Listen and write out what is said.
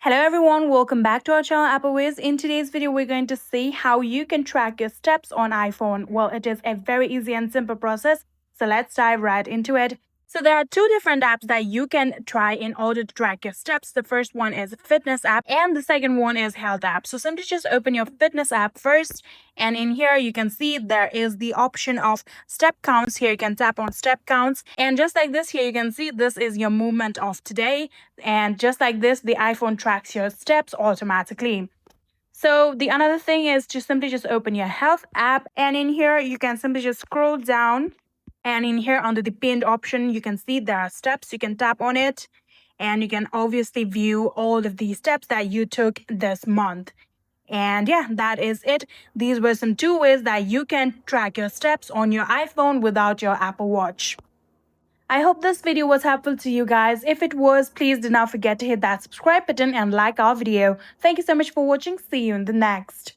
Hello everyone, welcome back to our channel Appleways. In today's video, we're going to see how you can track your steps on iPhone. Well, it is a very easy and simple process, so let's dive right into it. So there are two different apps that you can try in order to track your steps. The first one is Fitness app and the second one is Health app. So simply just open your Fitness app first, and in here you can see there is the option of step counts. Here you can tap on step counts, and just like this, here you can see this is your movement of today, and just like this the iPhone tracks your steps automatically. So the another thing is to simply just open your Health app, and in here you can simply just scroll down, and in here under the pinned option you can see there are steps. You can tap on it and you can obviously view all of the steps that you took this month. And yeah, that is it. These were some two ways that you can track your steps on your iPhone without your Apple Watch. I hope this video was helpful to you guys. If it was, please do not forget to hit that subscribe button and like our video. Thank you so much for watching. See you in the next.